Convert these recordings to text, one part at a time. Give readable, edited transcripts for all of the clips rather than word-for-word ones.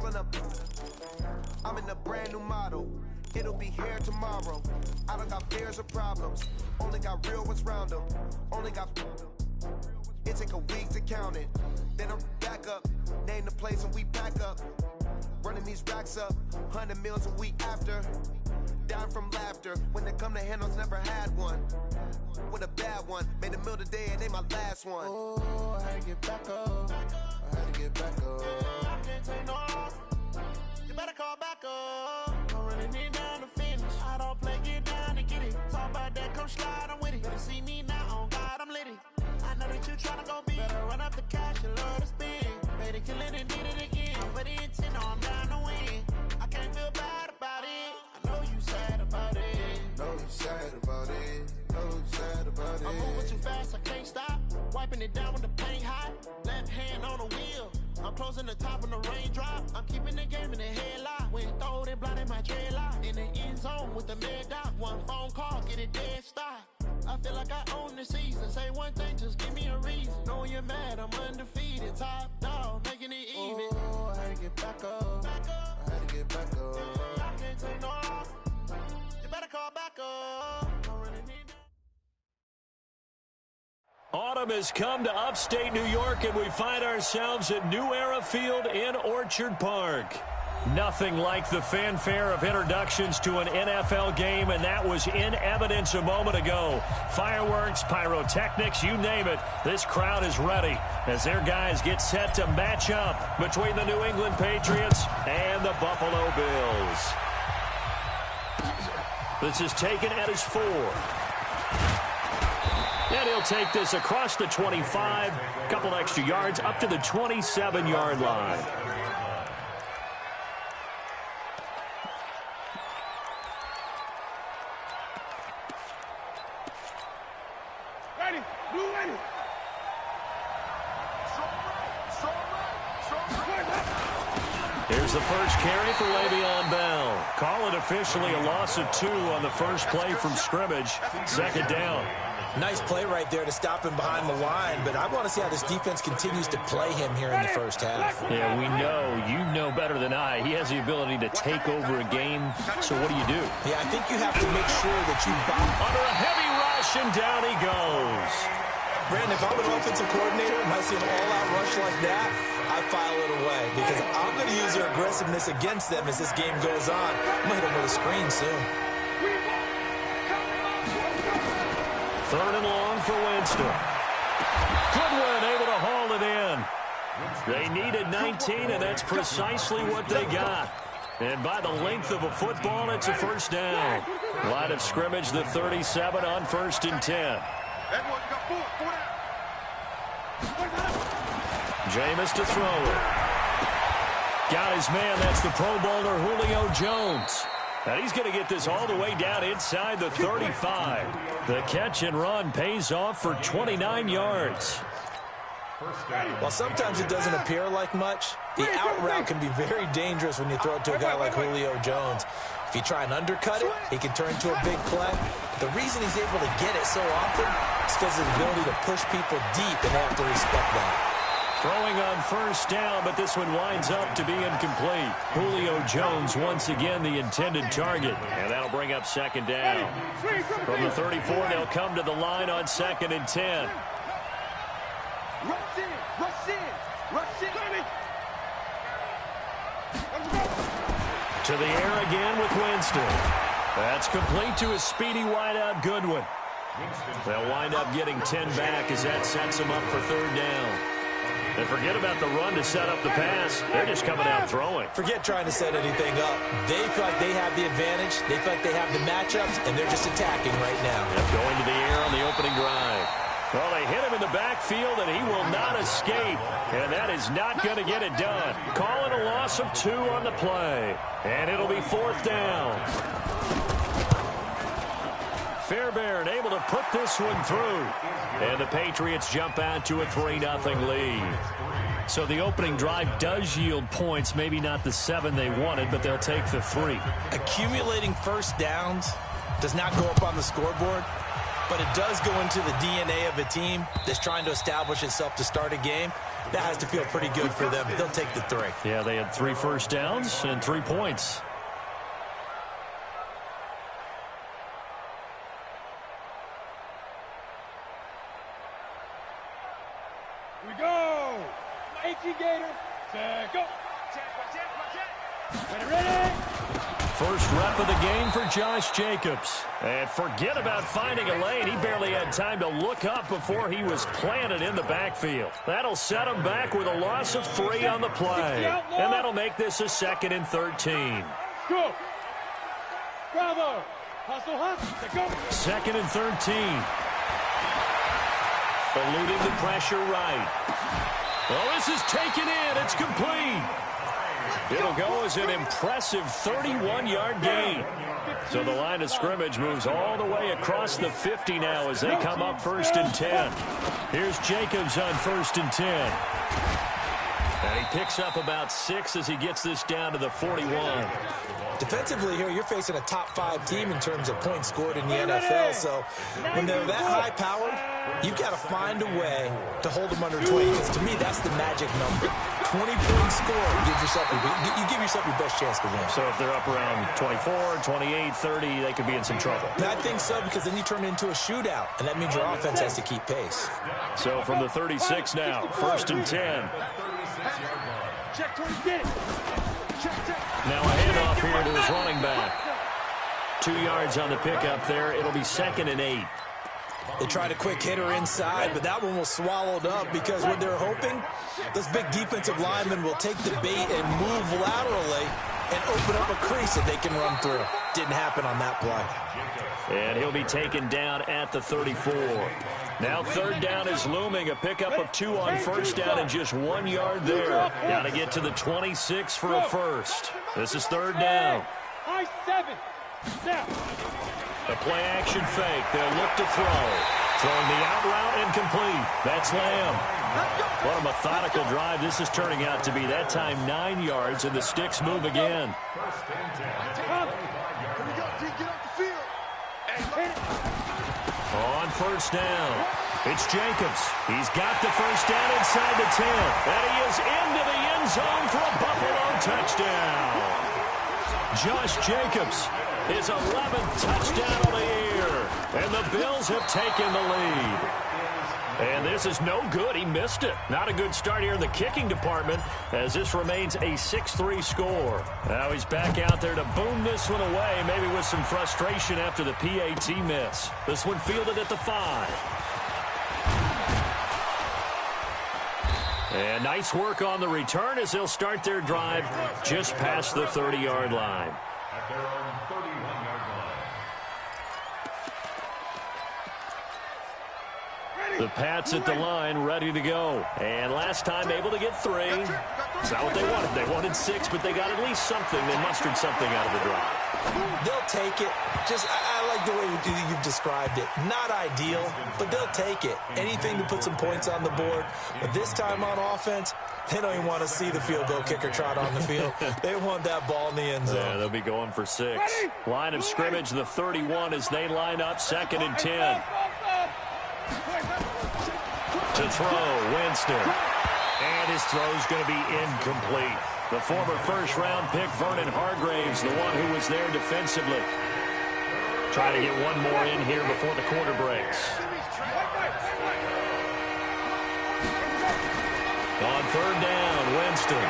Rolling up, I'm in a brand new model. It'll be here tomorrow. I don't got fears or problems. Only got real ones round them. Only got. It take a week to count it. Then I'm back up. Name the place and we pack up. Running these racks up. 100 meals a week after. Down from laughter. When they come to handles, never had one. With a bad one. Made a meal today and they my last one. Oh, I had to get back up. I had to get back up. I can't take no loss. You better call back up. I'm running it down to finish. I don't play, get down and get it. Talk about that, come slide, I'm with it. Better see me now, on God, I'm litty. I know that you tryna go big. Better run up the cash, you love to spend. Made it, kill it, and did it again. But the intent, no, I'm down to win. I can't feel bad about it. I know you sad about it. Know you sad about it. Know you sad about it. I'm moving too fast, I can't stop. Wiping it down with the paint hot. Left hand on the wheel. I'm closing the top when the raindrop. I'm keeping the game in the headlock. When throwed and blinded my dreadlock. In the end zone with the mad dot. One phone call, get it dead stop. I feel like I own the season. Say one thing, just give me a reason. Knowing you're mad, I'm undefeated. Top dog, making it even. Oh, I had to get back up. I had to get back up. I can't take no loss. You better call back up. I'm running it down. Autumn has come to upstate New York, and we find ourselves at New Era Field in Orchard Park. Nothing like the fanfare of introductions to an NFL game, and that was in evidence a moment ago. Fireworks, pyrotechnics, you name it. This crowd is ready as their guys get set to match up between the New England Patriots and the Buffalo Bills. This is taken at his 4. And he'll take this across the 25, a couple extra yards up to the 27-yard line. Ready, blue ready. Here's the first carry for Le'Veon Bell. Call it officially a loss of 2 on the first play from scrimmage. Second down. Nice play right there to stop him behind the line, but I want to see how this defense continues to play him here in the first half. Yeah, we know. You know better than I. He has the ability to take over a game, so what do you do? Yeah, I think you have to make sure that you bomb. Under a heavy rush, and down he goes. Brandon, if I'm an offensive coordinator and I see an all-out rush like that, I file it away because I'm going to use their aggressiveness against them as this game goes on. I'm going to hit them with a screen soon. 3rd and long for Winston. Goodwin able to haul it in. They needed 19, and that's precisely what they got. And by the length of a football, it's a first down. Line of scrimmage, the 37 on 1st and 10. Jameis to throw it. Got his man. That's the Pro Bowler Julio Jones. And he's going to get this all the way down inside the 35. The catch and run pays off for 29 yards. While sometimes it doesn't appear like much, the out route can be very dangerous when you throw it to a guy like Julio Jones. If you try and undercut it, he can turn into a big play. The reason he's able to get it so often is because of his ability to push people deep, and they have to respect that. Throwing on first down, but this one winds up to be incomplete. Julio Jones once again the intended target, and that'll bring up second down. From the 34, they'll come to the line on 2nd and 10. Rush in, rush in, rush in. To the air again with Winston. That's complete to a speedy wideout Goodwin. They'll wind up getting 10 back as that sets them up for 3rd down. And forget about the run to set up the pass. They're just coming out throwing. Forget trying to set anything up. They feel like they have the advantage. They feel like they have the matchups, and they're just attacking right now. Yep, going to the air on the opening drive. Well, they hit him in the backfield, and he will not escape. And that is not going to get it done. Call it a loss of 2 on the play. And it'll be 4th down. Fairbairn able to put this one through. And the Patriots jump out to a 3-0 lead. So the opening drive does yield points, maybe not the 7 they wanted, but they'll take the 3. Accumulating first downs does not go up on the scoreboard, but it does go into the DNA of a team that's trying to establish itself to start a game. That has to feel pretty good for them. They'll take the 3. Yeah, they had 3 first downs and 3 points. Here we go. 18 Gator. Go. Ready. First rep of the game for Josh Jacobs. And forget about finding a lane. He barely had time to look up before he was planted in the backfield. That'll set him back with a loss of 3 on the play. And that'll make this a 2nd and 13. Go. Bravo. Hustle, go. 2nd and 13. Eluding the pressure right. Well, this is taken in. It's complete. It'll go as an impressive 31-yard gain. So the line of scrimmage moves all the way across the 50 now as they come up 1st and 10. Here's Jacobs on 1st and 10. And he picks up about 6 as he gets this down to the 41. Defensively here, you're facing a top 5 team in terms of points scored in the NFL. So when they're that high-powered, you've got to find a way to hold them under 20. Because to me, that's the magic number. 20-point score. You give yourself your best chance to win. So if they're up around 24, 28, 30, they could be in some trouble. I think so, because then you turn it into a shootout, and that means your offense has to keep pace. So from the 36 now, 1st and 10. Check 20. Now a handoff here to his running back. 2 yards on the pickup there. It'll be 2nd and 8. They tried a quick hitter inside, but that one was swallowed up because what they're hoping, those big defensive linemen will take the bait and move laterally and open up a crease that they can run through. Didn't happen on that play. And he'll be taken down at the 34. Now 3rd down is looming. A pickup of 2 on 1st down and just 1 yard there. Got to get to the 26 for a first. This is 3rd down. High 7. Now. A play-action fake. They'll look to throw. Throwing the out route incomplete. That's Lamb. What a methodical drive this is turning out to be. That time 9 yards, and the sticks move again. On 1st down, it's Jacobs. He's got the 1st down inside the 10. And he is into the end zone for a Buffalo touchdown. Josh Jacobs, his 11th touchdown of the year. And the Bills have taken the lead. And this is no good. He missed it. Not a good start here in the kicking department as this remains a 6-3 score. Now he's back out there to boom this one away, maybe with some frustration after the PAT miss. This one fielded at the 5. And nice work on the return as they'll start their drive just past the 30-yard line. The Pats at the line, ready to go. And last time able to get 3. It's not what they wanted. They wanted 6, but they got at least something. They mustered something out of the drive. They'll take it. I like the way you've described it. Not ideal, but they'll take it. Anything to put some points on the board. But this time on offense, they don't even want to see the field goal kicker trot on the field. They want that ball in the end zone. Yeah, they'll be going for 6. Line of scrimmage, the 31 as they line up 2nd and 10. To throw, Winston. And his throw's going to be incomplete. The former first-round pick, Vernon Hargraves, the one who was there defensively. Trying to get one more in here before the quarter breaks. On 3rd down, Winston.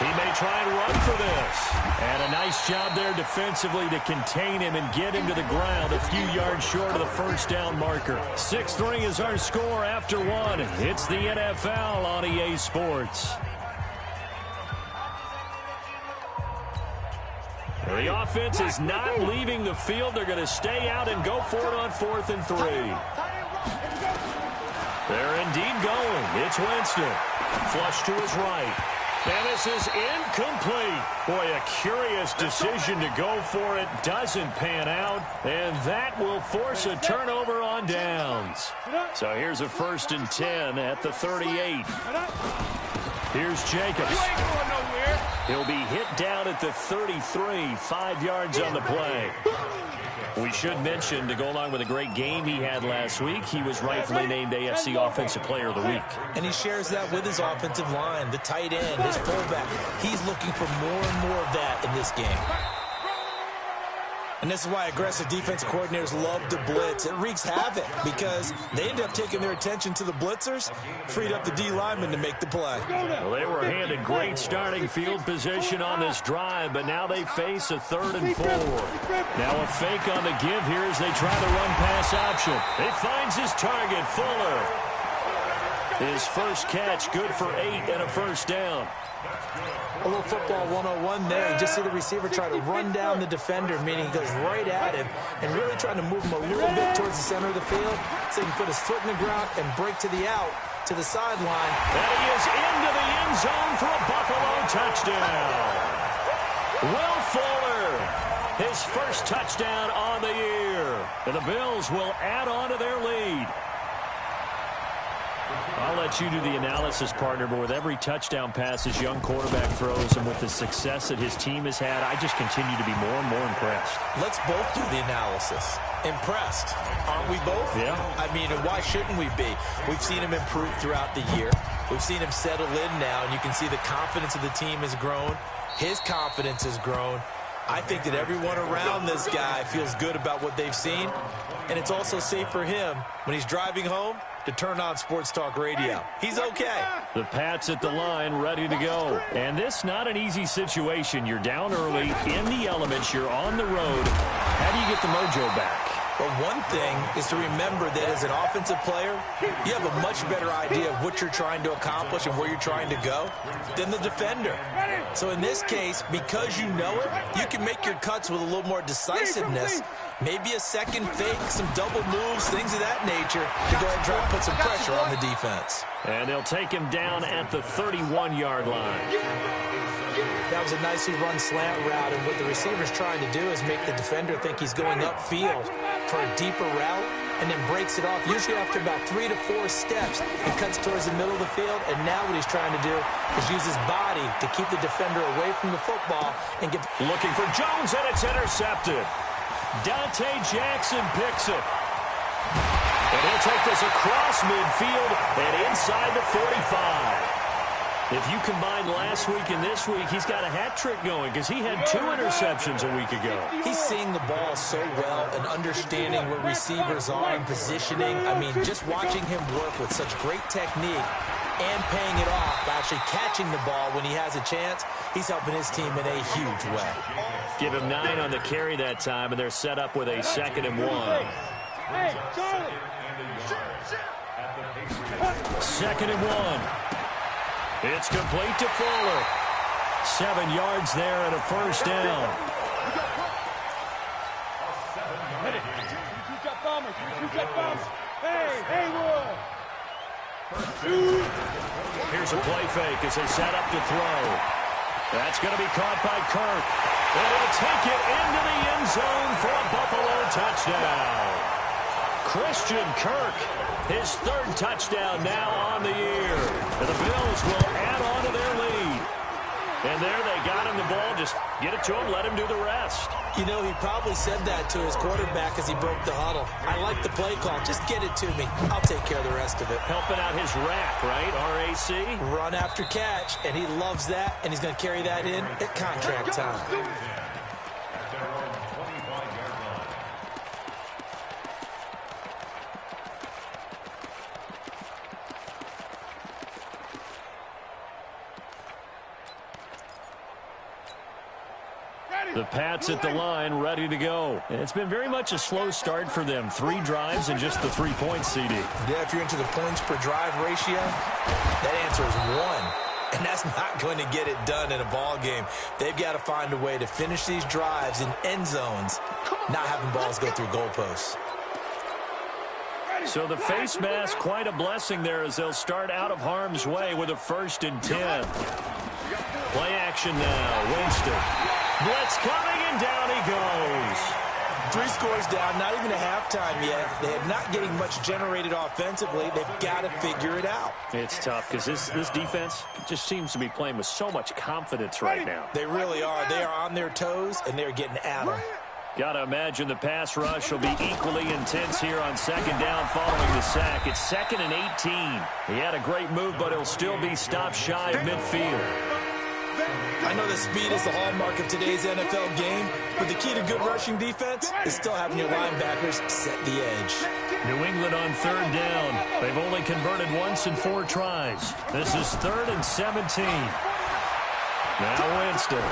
He may try and run for this. And a nice job there defensively to contain him and get him to the ground a few yards short of the 1st down marker. 6-3 is our score after 1. It's the NFL on EA Sports. The offense is not leaving the field. They're going to stay out and go for it on 4th and 3. They're indeed going. It's Winston. Flush to his right. And this is incomplete. Boy, a curious decision to go for it. Doesn't pan out. And that will force a turnover on downs. So here's a 1st and 10 at the 38. Here's Jacobs. He'll be hit down at the 33, 5 yards on the play. We should mention, to go along with a great game he had last week, he was rightfully named AFC Offensive Player of the Week. And he shares that with his offensive line, the tight end, his fullback. He's looking for more and more of that in this game. And this is why aggressive defense coordinators love to blitz. It wreaks havoc because they end up taking their attention to the blitzers, freed up the D lineman to make the play. Well, they were handed great starting field position on this drive, but now they face a 3rd and 4. Now a fake on the give here as they try the run-pass option. He finds his target, Fuller. His first catch, good for 8 and a first down. A little football 101 there. You just see the receiver try to run down the defender, meaning he goes right at him and really trying to move him a little bit towards the center of the field so he can put his foot in the ground and break to the out, to the sideline. And he is into the end zone for a Buffalo touchdown. Will Fuller, his first touchdown on the year. And the Bills will add on to their lead. I'll let you do the analysis, partner, but with every touchdown pass his young quarterback throws and with the success that his team has had, I just continue to be more and more impressed. Let's both do the analysis. Impressed. Aren't we both? Yeah. I mean, and why shouldn't we be? We've seen him improve throughout the year. We've seen him settle in now, and you can see the confidence of the team has grown. His confidence has grown. I think that everyone around this guy feels good about what they've seen, and it's also safe for him when he's driving home to turn on Sports Talk Radio. He's okay. The Pats at the line, ready to go. And this not an easy situation. You're down early, in the elements, you're on the road. How do you get the mojo back? Well, one thing is to remember that as an offensive player, you have a much better idea of what you're trying to accomplish and where you're trying to go than the defender. So in this case, because you know it, you can make your cuts with a little more decisiveness, maybe a second fake, some double moves, things of that nature, to go ahead and try to put some pressure on the defense. And they'll take him down at the 31-yard line. That was a nicely run slant route, and what the receiver's trying to do is make the defender think he's going upfield for a deeper route, and then breaks it off, usually after about 3 to 4 steps, and cuts towards the middle of the field. And now what he's trying to do is use his body to keep the defender away from the football and get... Looking for Jones, and it's intercepted. Dante Jackson picks it. And he'll take this across midfield and inside the 45. If you combine last week and this week, he's got a hat trick going because he had 2 interceptions a week ago. He's seeing the ball so well and understanding where receivers are and positioning. I mean, just watching him work with such great technique and paying it off by actually catching the ball when he has a chance, he's helping his team in a huge way. Give him 9 on the carry that time, and they're set up with a 2nd and 1. Hey, Charlie! 2nd and 1. It's complete to Fuller. 7 yards there and a first down. Hey, Haywood! Here's a play fake as they set up to throw. That's going to be caught by Kirk. And he'll take it into the end zone for a Buffalo touchdown. Christian Kirk, his 3rd touchdown now on the year. And the Bills will add on to their lead. And there they got him the ball. Just get it to him, let him do the rest. You know, he probably said that to his quarterback as he broke the huddle. I like the play call. Just get it to me. I'll take care of the rest of it. Helping out his rack, right? RAC? Run after catch, and he loves that, and he's going to carry that in at contract time. The Pats at the line, ready to go. And it's been very much a slow start for them. 3 drives and just the 3 points, CD. Yeah, if you're into the points per drive ratio, that answer is 1. And that's not going to get it done in a ball game. They've got to find a way to finish these drives in end zones, not having balls go through goalposts. So the face mask, quite a blessing there as they'll start out of harm's way with a 1st and 10. Play action now. Winston. Blitz coming, and down he goes. 3 scores down, not even a halftime yet. They're not getting much generated offensively. They've got to figure it out. It's tough because this defense just seems to be playing with so much confidence right now. They really are. They are on their toes, and they're getting at them. Got to imagine the pass rush will be equally intense here on second down following the sack. It's 2nd and 18. He had a great move, but he'll still be stopped shy of midfield. I know that speed is the hallmark of today's NFL game, but the key to good rushing defense is still having your linebackers set the edge. New England on 3rd down. They've only converted once in 4 tries. This is 3rd and 17. Now Winston.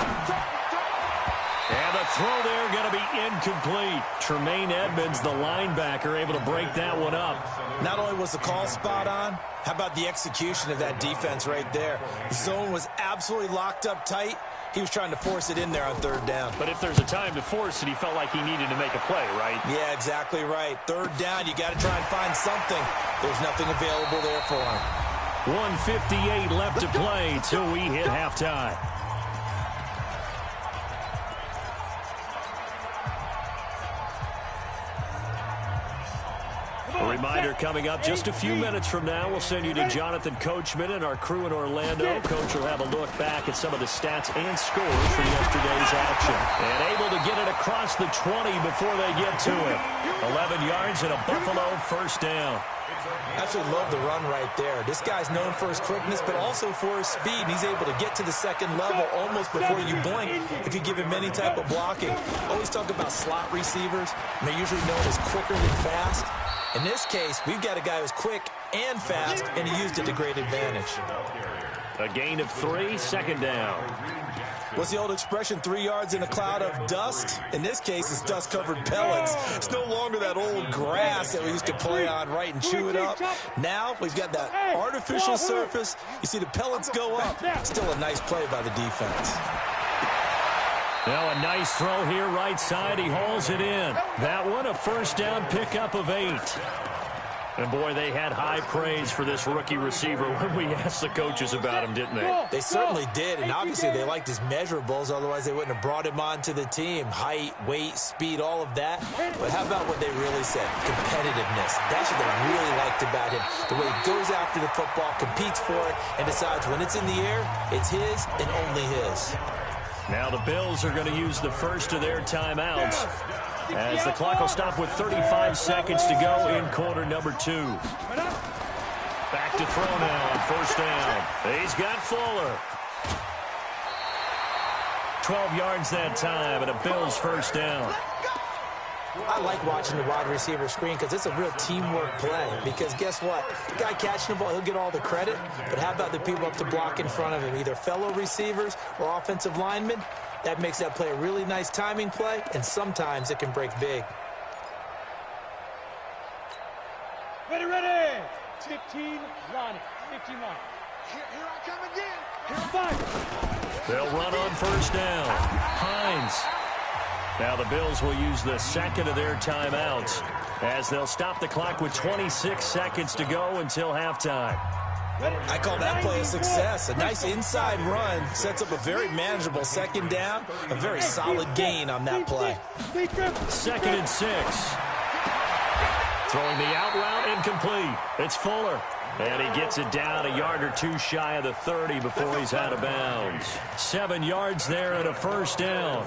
And the throw there going to be incomplete. Tremaine Edmonds, the linebacker, able to break that one up. Not only was the call spot on, how about the execution of that defense right there? The zone was absolutely locked up tight. He was trying to force it in there on 3rd down. But if there's a time to force it, he felt like he needed to make a play, right? Yeah, exactly right. 3rd down, you got to try and find something. There's nothing available there for him. 1:58 left to play till we hit halftime. A reminder coming up just a few minutes from now. We'll send you to Jonathan Coachman and our crew in Orlando. Coach will have a look back at some of the stats and scores from yesterday's action. And able to get it across the 20 before they get to it. 11 yards and a Buffalo 1st down. Absolutely love the run right there. This guy's known for his quickness, but also for his speed. And he's able to get to the 2nd level almost before you blink if you give him any type of blocking. Always talk about slot receivers. And they're usually known as quicker than fast. In this case, we've got a guy who's quick and fast, and he used it to great advantage. A gain of 3, 2nd down. What's the old expression, 3 yards in a cloud of dust? In this case, it's dust-covered pellets. It's no longer that old grass that we used to play on, right, and chew it up. Now we've got that artificial surface. You see the pellets go up. Still a nice play by the defense. Now a nice throw here right side. He hauls it in. That one a 1st down pickup of 8. And, boy, they had high praise for this rookie receiver when we asked the coaches about him, didn't they? They certainly did, and obviously they liked his measurables. Otherwise, they wouldn't have brought him onto the team. Height, weight, speed, all of that. But how about what they really said? Competitiveness. That's what they really liked about him. The way he goes after the football, competes for it, and decides when it's in the air, it's his and only his. Now the Bills are going to use the first of their timeouts as the clock will stop with 35 seconds to go in quarter number 2. Back to throw now on 1st down. He's got Fuller. 12 yards that time and a Bills 1st down. I like watching the wide receiver screen because it's a real teamwork play. Because guess what? The guy catching the ball, he'll get all the credit. But how about the people up to block in front of him? Either fellow receivers or offensive linemen. That makes that play a really nice timing play, and sometimes it can break big. Ready. 15 line. 15 line. Here I come again. They'll run on 1st down. Hines. Now the Bills will use the 2nd of their timeouts as they'll stop the clock with 26 seconds to go until halftime. I call that play a success. A nice inside run sets up a very manageable 2nd down. A very solid gain on that play. 2nd and 6. Throwing the out route incomplete. It's Fuller. And he gets it down a yard or 2 shy of the 30 before he's out of bounds. 7 yards there and a 1st down.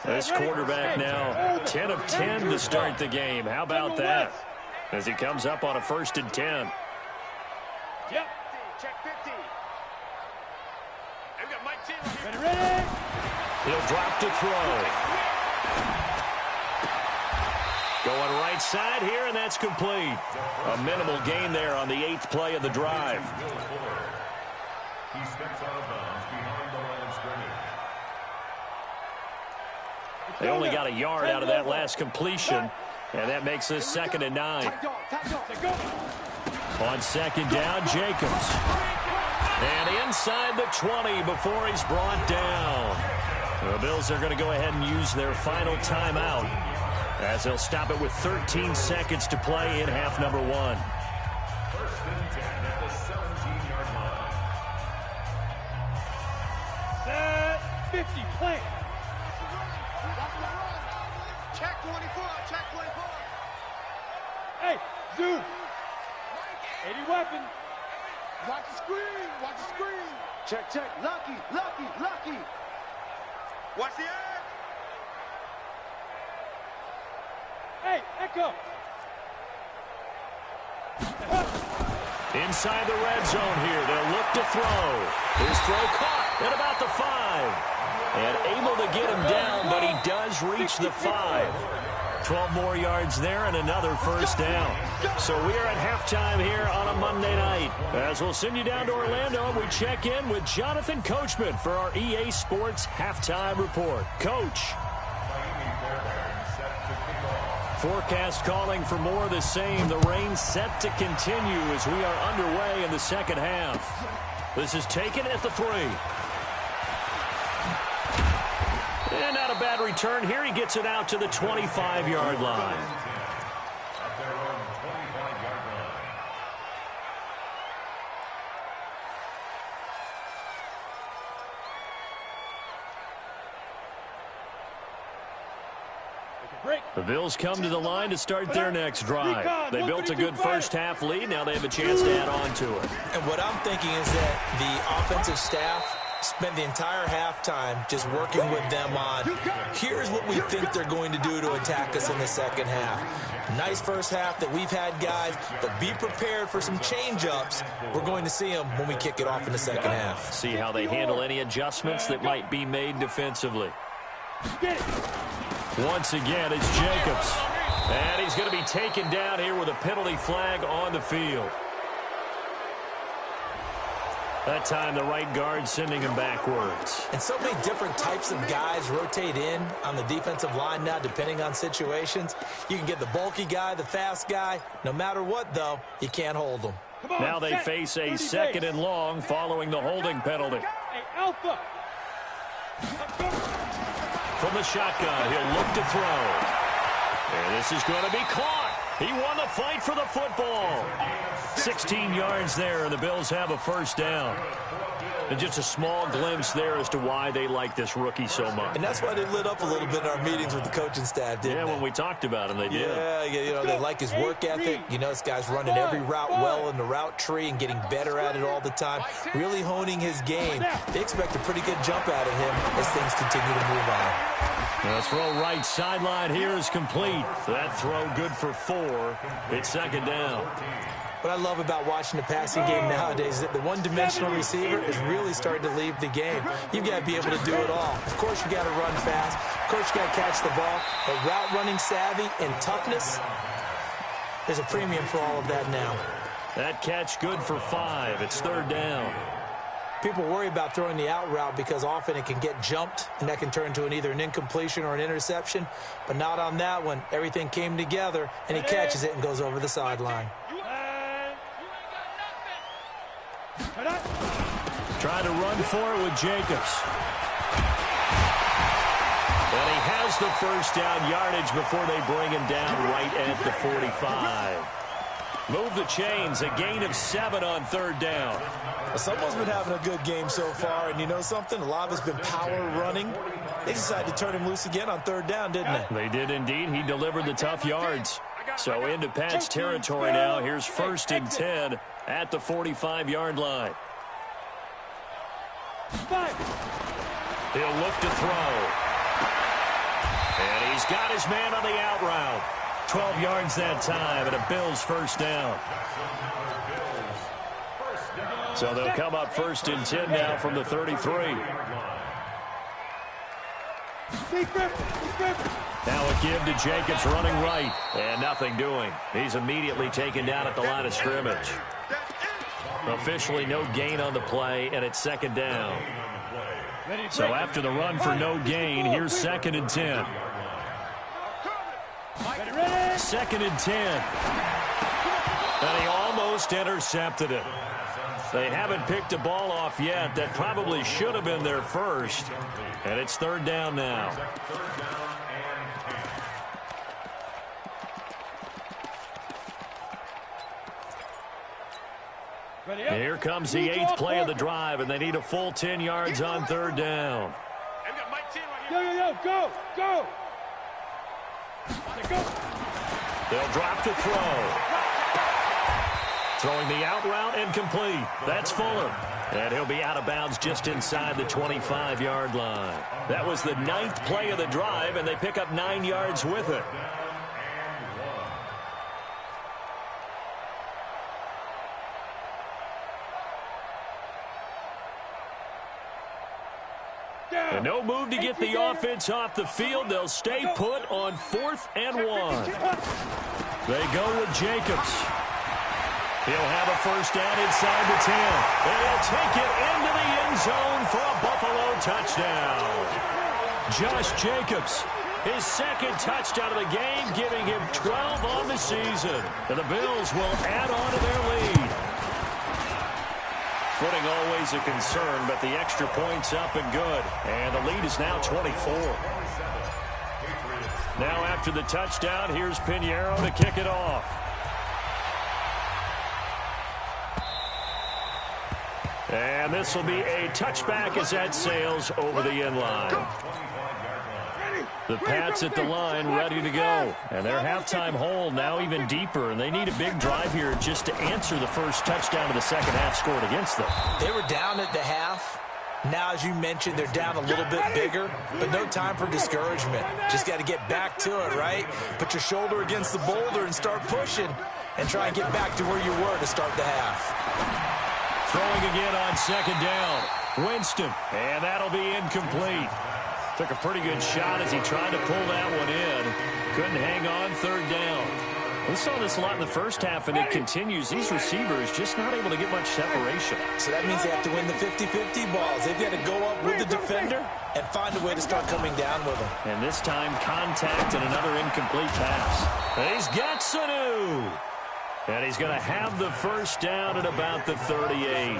This quarterback now 10 of 10 to start the game. How about that? As he comes up on a 1st and 10. Yep. Check 50. We've got Mike T. Ready. He'll drop to throw. Going right side here, and that's complete. A minimal gain there on the 8th play of the drive. He steps out of bounds behind the line of scrimmage. They only got a yard out of that last completion, and that makes this 2nd and 9. On 2nd down, Jacobs. And inside the 20 before he's brought down. The Bills are going to go ahead and use their final timeout as they'll stop it with 13 seconds to play in half number 1. 1st and 10 at the 17-yard line. Set. 50. Play. Check 24. Check 24. Hey, Zoo. 80 weapon. Watch the screen. Watch the screen. Check, check. Lucky, lucky, lucky. Watch the air. Hey, Echo. Inside the red zone here. They'll look to throw. His throw caught at about the 5. And able to get him down, but he does reach the 5. 12 more yards there and another first down. So we are at halftime here on a Monday night. As we'll send you down to Orlando, and we check in with Jonathan Coachman for our EA Sports Halftime Report. Coach. Forecast calling for more of the same. The rain set to continue as we are underway in the second half. This is taken at the 3. And not a bad return here. He gets it out to the 25-yard line. At their own 25-yard line. The Bills come to the line to start their next drive. They built a good first-half lead. Now they have a chance to add on to it. And what I'm thinking is that the offensive staff spent the entire halftime just working with them on, here's what we think they're going to do to attack us in the second half. Nice first half that we've had, guys, but be prepared for some change-ups. We're going to see them when we kick it off in the second half. See how they handle any adjustments that might be made defensively. Once again, it's Jacobs. And he's going to be taken down here with a penalty flag on the field. That time, the right guard sending him backwards. And so many different types of guys rotate in on the defensive line now, depending on situations. You can get the bulky guy, the fast guy. No matter what, though, you can't hold them. Now they face a second and long following the holding penalty. Hey, Alpha. From the shotgun, he'll look to throw. And this is going to be caught. He won the fight for the football. 16 yards there, and the Bills have a first down. And just a small glimpse there as to why they like this rookie so much. And that's why they lit up a little bit in our meetings with the coaching staff, didn't they? When we talked about him, they did. Yeah, you know, they like his work ethic. You know, this guy's running every route well in the route tree and getting better at it all the time, really honing his game. They expect a pretty good jump out of him as things continue to move on. The throw right sideline here is complete. That throw good for 4. It's second down. What I love about watching the passing game nowadays is that the one-dimensional receiver is really starting to leave the game. You've got to be able to do it all. Of course, you got to run fast. Of course, you got to catch the ball. But route running savvy and toughness, there's a premium for all of that now. That catch good for 5. It's third down. People worry about throwing the out route because often it can get jumped, and that can turn into either an incompletion or an interception. But not on that one. Everything came together, and he catches it and goes over the sideline. Trying to run for it with Jacobs. And he has the first down yardage before they bring him down right at the 45. Move the chains, a gain of 7 on third down. Someone's been having a good game so far, and you know something? A lot of it's been power running. They decided to turn him loose again on third down, didn't they? They did indeed. He delivered the tough yards. So into Pat's territory now. Here's first and 10 at the 45-yard line. He'll look to throw. And he's got his man on the out route. 12 yards that time, and a Bills first down. So they'll come up first and 10 now from the 33. Now a give to Jacobs running right, and nothing doing. He's immediately taken down at the line of scrimmage. Officially no gain on the play, and it's second down. So after the run for no gain, here's second and 10. Second and 10. And he almost intercepted it. They haven't picked a ball off yet. That probably should have been their first. And it's third down now. Here comes the 8th play of the drive, and they need a full 10 yards on third down. Yo, go, go. They'll drop to throw. Throwing the out route and complete. That's Fuller. And he'll be out of bounds just inside the 25-yard line. That was the 9th play of the drive, and they pick up 9 yards with it. And no move to get the offense off the field. They'll stay put on 4th and 1. They go with Jacobs. He'll have a first down inside the 10. And he'll take it into the end zone for a Buffalo touchdown. Josh Jacobs, his 2nd touchdown of the game, giving him 12 on the season. And the Bills will add on to their lead. Footing always a concern, but the extra point's up and good. And the lead is now 24. Now after the touchdown, here's Pinheiro to kick it off. And this will be a touchback as that sails over the end line. The Pats at the line ready to go. And their halftime hole now even deeper. And they need a big drive here just to answer the first touchdown of the second half scored against them. They were down at the half. Now, as you mentioned, they're down a little bit bigger, but no time for discouragement. Just got to get back to it, right? Put your shoulder against the boulder and start pushing and try and get back to where you were to start the half. Throwing again on 2nd down. Winston, and that'll be incomplete. Took a pretty good shot as he tried to pull that one in. Couldn't hang on 3rd down. We saw this a lot in the first half, and it continues. These receivers just not able to get much separation. So that means they have to win the 50-50 balls. They've got to go up with the defender and find a way to start coming down with them. And this time, contact and another incomplete pass. And he's got Sanu. And he's going to have the first down at about the 38.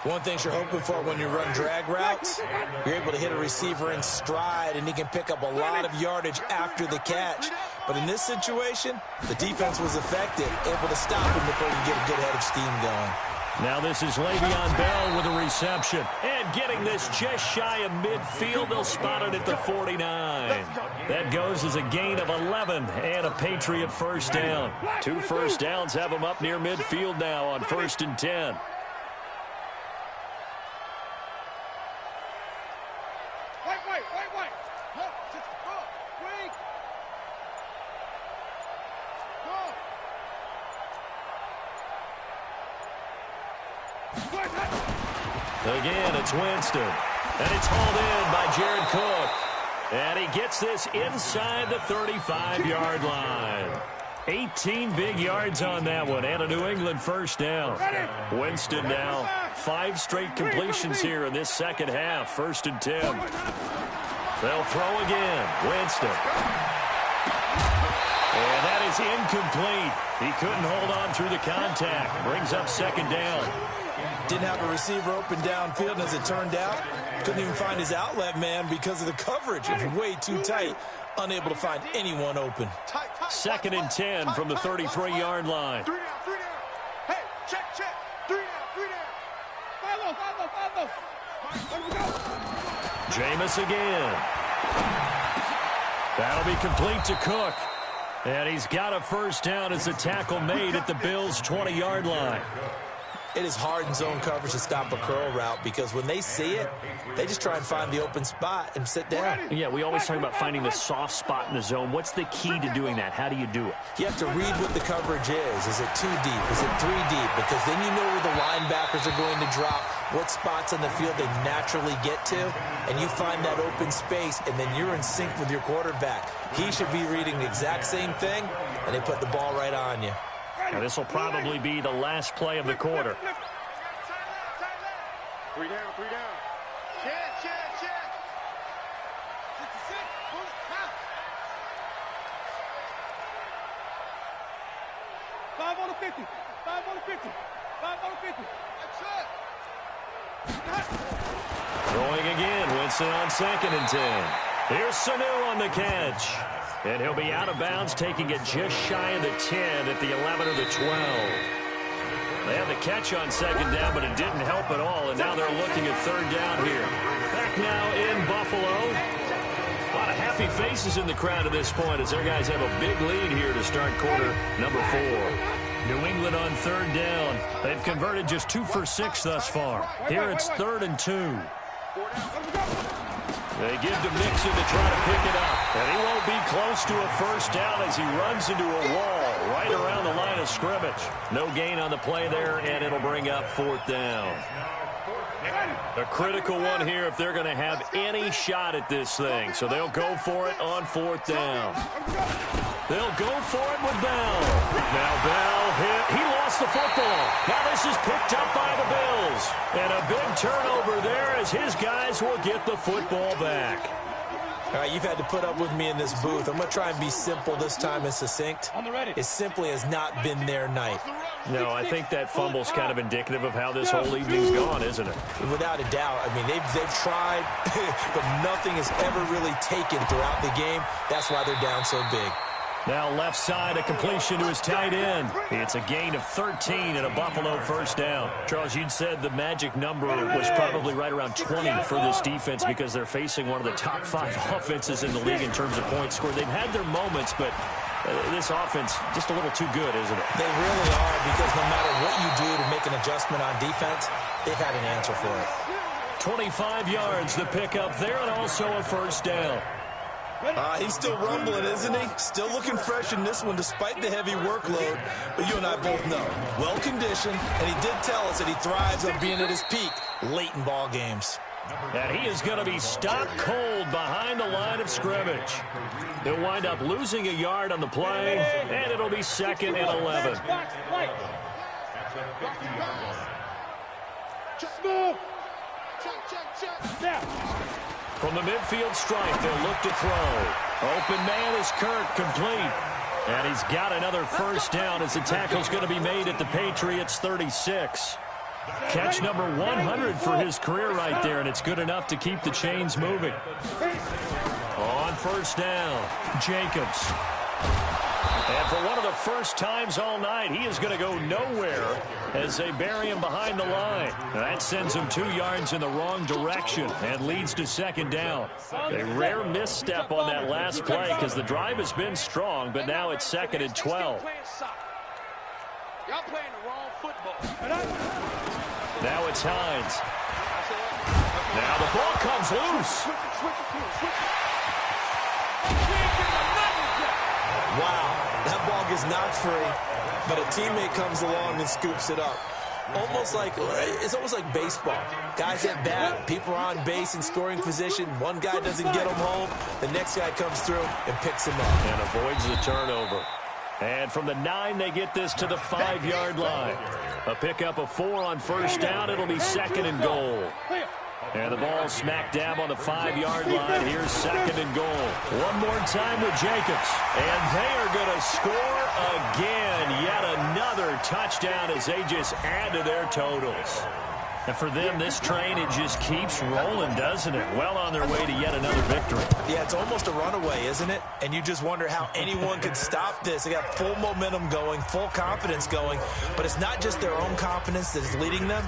One thing you're hoping for when you run drag routes, you're able to hit a receiver in stride, and he can pick up a lot of yardage after the catch. But in this situation, the defense was effective, able to stop him before you get a good head of steam going. Now this is Le'Veon Bell with a reception. And getting this just shy of midfield, they'll spot it at the 49. That goes as a gain of 11 and a Patriot first down. 2 first downs have them up near midfield now on 1st and 10. Again, it's Winston. And it's hauled in by Jared Cook. And he gets this inside the 35-yard line. 18 big yards on that one, and a New England first down. Winston now 5 straight completions here in this second half. 1st and 10. They'll throw again. Winston. And that is incomplete. He couldn't hold on through the contact. Brings up 2nd down. Didn't have a receiver open downfield, and as it turned out, couldn't even find his outlet man because of the coverage. It was way too tight. Unable to find anyone open. 2nd and 10 from the 33-yard line. 3 down, 3 down. Hey, check. 3 down. Follow. Jameis again. That'll be complete to Cook. And he's got a first down as the tackle made at the Bills' 20-yard line. It is hard in zone coverage to stop a curl route because when they see it, they just try and find the open spot and sit down. Yeah, we always talk about finding the soft spot in the zone. What's the key to doing that? How do you do it? You have to read what the coverage is. Is it 2 deep? Is it 3 deep? Because then you know where the linebackers are going to drop, what spots on the field they naturally get to, and you find that open space, and then you're in sync with your quarterback. He should be reading the exact same thing, and they put the ball right on you. Now, this will probably be the last play of the quarter. 3 down. Check. 5 on the 50. 5 on the 50. That's it. Throwing again. Winston on 2nd and 10. Here's Sanu on the catch. And he'll be out of bounds, taking it just shy of the 10 at the 11 or the 12. They had the catch on 2nd down, but it didn't help at all, and now they're looking at 3rd down here. Back now in Buffalo. lot of happy faces in the crowd at this point as their guys have a big lead here to start quarter number 4. New England on 3rd down. They've converted just 2 for 6 thus far. Here it's 3rd and 2. They give to Mixon to try to pick it up. And he won't be close to a first down as he runs into a wall right around the line of scrimmage. No gain on the play there, and it'll bring up 4th down. A critical one here if they're going to have any shot at this thing. So they'll go for it on 4th down. They'll go for it with Bell. Now Bell hit. He lost the football. Now this is picked up by the Bills. And a big turnover there as his guys will get the football back. All right, you've had to put up with me in this booth. I'm going to try and be simple this time and succinct. It simply has not been their night. No, I think that fumble's kind of indicative of how this whole evening's gone, isn't it? Without a doubt. I mean, they've tried, but nothing has ever really taken throughout the game. That's why they're down so big. Now left side, a completion to his tight end. It's a gain of 13 and a Buffalo first down. Charles, you'd said the magic number was probably right around 20 for this defense because they're facing one of the top 5 offenses in the league in terms of points scored. They've had their moments, but this offense just a little too good, isn't it? They really are, because no matter what you do to make an adjustment on defense, they've had an answer for it. 25 yards the pickup there, and also a first down. He's still rumbling, isn't he? Still looking fresh in this one despite the heavy workload. But you and I both know, well-conditioned, and he did tell us that he thrives on being at his peak late in ball games. And he is going to be stopped cold behind the line of scrimmage. He'll wind up losing a yard on the play, and it'll be 2nd and 11. Just move. Check. Now. From the midfield stripe, they'll look to throw. Open man is Kirk, complete. And he's got another first down as the tackle's going to be made at the Patriots' 36. Catch number 100 for his career right there, and it's good enough to keep the chains moving. On first down, Jacobs. And for one of the first times all night, he is going to go nowhere as they bury him behind the line. That sends him 2 yards in the wrong direction and leads to 2nd down. A rare misstep on that last play because the drive has been strong, but now it's 2nd and 12. Y'all playing the wrong football. Now it's Hines. Now the ball comes loose. Wow, that ball gets knocked free, but a teammate comes along and scoops it up. It's almost like baseball. Guys at bat, people are on base in scoring position. One guy doesn't get him home. The next guy comes through and picks him up. And avoids the turnover. And from the 9, they get this to the 5-yard line. A pickup of 4 on first down. It'll be 2nd and goal. And the ball smack dab on the 5-yard line. Here's 2nd and goal. One more time with Jacobs. And they are going to score again. Yet another touchdown as they just add to their totals. And for them, this train, it just keeps rolling, doesn't it? Well on their way to yet another victory. Yeah, it's almost a runaway, isn't it? And you just wonder how anyone could stop this. They got full momentum going, full confidence going. But it's not just their own confidence that is leading them.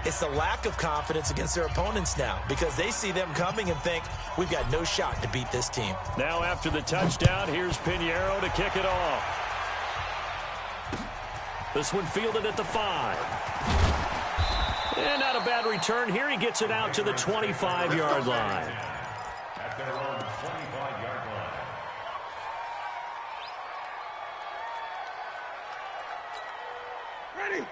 It's the lack of confidence against their opponents now because they see them coming and think, we've got no shot to beat this team. Now after the touchdown, here's Pinheiro to kick it off. This one fielded at the 5. And not a bad return here. He gets it out to the 25-yard line. At their own 25-yard line.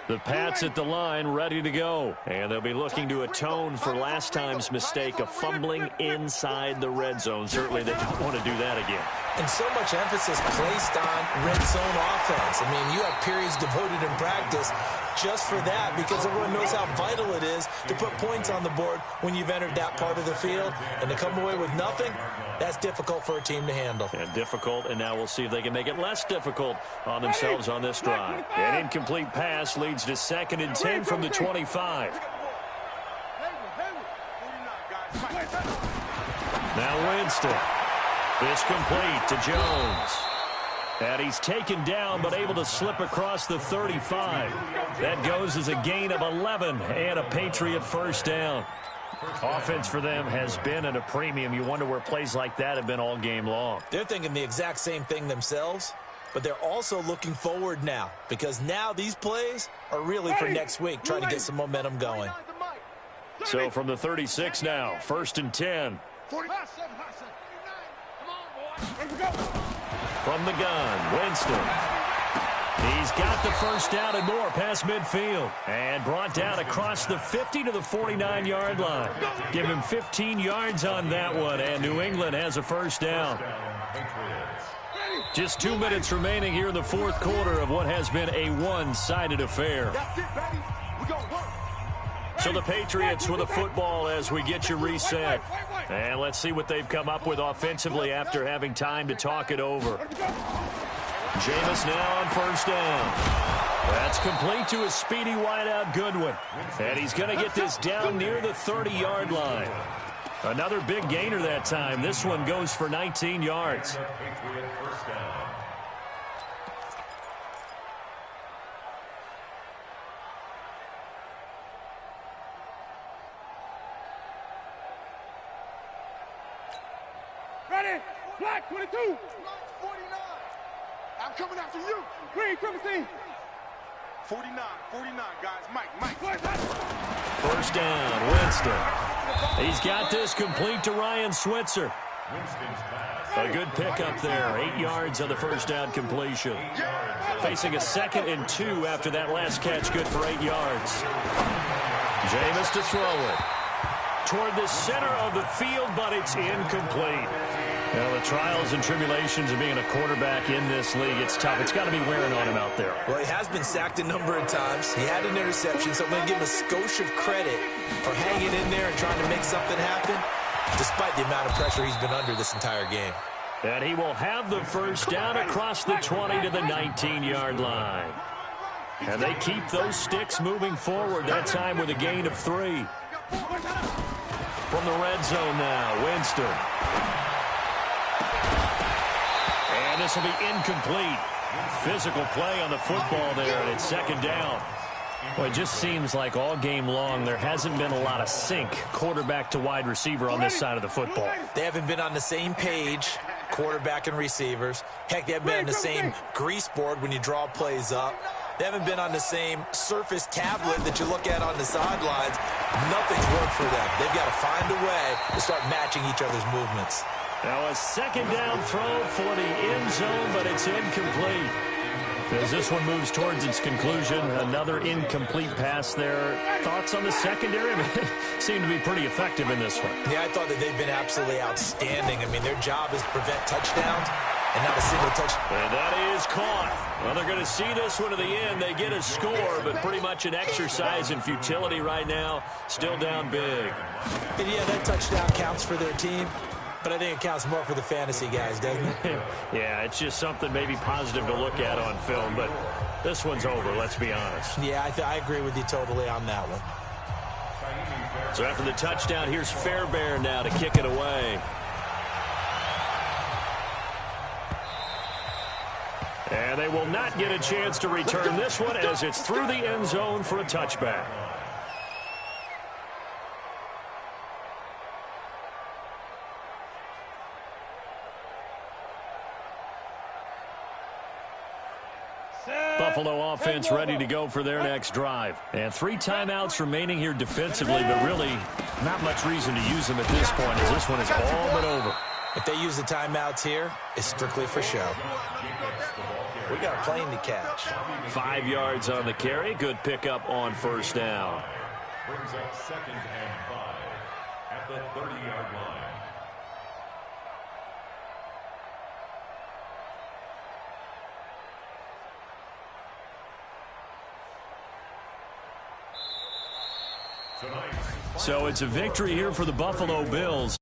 The Pats at the line, ready to go. And they'll be looking to atone for last time's mistake of fumbling inside the red zone. Certainly they don't want to do that again. And so much emphasis placed on red zone offense. I mean, you have periods devoted in practice just for that because everyone knows how vital it is to put points on the board when you've entered that part of the field. And to come away with nothing, that's difficult for a team to handle. And difficult, and now we'll see if they can make it less difficult on themselves on this drive. An incomplete pass leads to 2nd and 10 from the 25. Now Winston. This complete to Jones. And he's taken down but able to slip across the 35. That goes as a gain of 11 and a Patriot first down. Offense for them has been at a premium. You wonder where plays like that have been all game long. They're thinking the exact same thing themselves, but they're also looking forward now because now these plays are really for next week, trying to get some momentum going. So from the 36 now, 1st and 10. From the gun, Winston. He's got the first down and more past midfield. And brought down across the 50 to the 49-yard line. Give him 15 yards on that one, and New England has a first down. Just 2 minutes remaining here in the fourth quarter of what has been a one-sided affair. So the Patriots with a football as we get you reset. And let's see what they've come up with offensively after having time to talk it over. Jameis now on first down. That's complete to a speedy wideout Goodwin. And he's going to get this down near the 30-yard line. Another big gainer that time. This one goes for 19 yards. Ready? Black 22. 49. I'm coming after you. Green, triple C. 49, guys. Mike. First down, Winston. He's got this complete to Ryan Switzer. A good pickup there. 8 yards on the first down completion. Facing a 2nd and 2 after that last catch, good for 8 yards. Jameis to throw it. Toward the center of the field, but it's incomplete. Well, the trials and tribulations of being a quarterback in this league, it's tough. It's got to be wearing on him out there. Well, he has been sacked a number of times. He had an interception, so I'm going to give him a skosh of credit for hanging in there and trying to make something happen, despite the amount of pressure he's been under this entire game. And he will have the first down across the 20 to the 19-yard line. And they keep those sticks moving forward, that time with a gain of 3. From the red zone now, Winston. And this will be incomplete. Physical play on the football there, and it's 2nd down. Well, it just seems like all game long there hasn't been a lot of sync quarterback to wide receiver on this side of the football. They haven't been on the same page, quarterback and receivers. Heck, they haven't been on the same grease board when you draw plays up. They haven't been on the same surface tablet that you look at on the sidelines. Nothing's worked for them. They've got to find a way to start matching each other's movements. Now a 2nd down throw for the end zone, but it's incomplete. As this one moves towards its conclusion, another incomplete pass there. Thoughts on the secondary? Seem to be pretty effective in this one. Yeah, I thought that they've been absolutely outstanding. I mean, their job is to prevent touchdowns and not a single touchdown. And that is caught. Well, they're going to see this one to the end. They get a score, but pretty much an exercise in futility right now. Still down big. And yeah, that touchdown counts for their team. But I think it counts more for the fantasy guys, doesn't it? Yeah, it's just something maybe positive to look at on film, but this one's over, let's be honest. Yeah, I agree with you totally on that one. So after the touchdown, here's Fairbairn now to kick it away. And they will not get a chance to return this one as it's through the end zone for a touchback. Buffalo offense ready to go for their next drive. And 3 timeouts remaining here defensively, but really not much reason to use them at this point as this one is all but over. If they use the timeouts here, it's strictly for show. We got a plane to catch. 5 yards on the carry. Good pickup on first down. Brings up 2nd and 5 at the 30-yard line. So it's a victory here for the Buffalo Bills.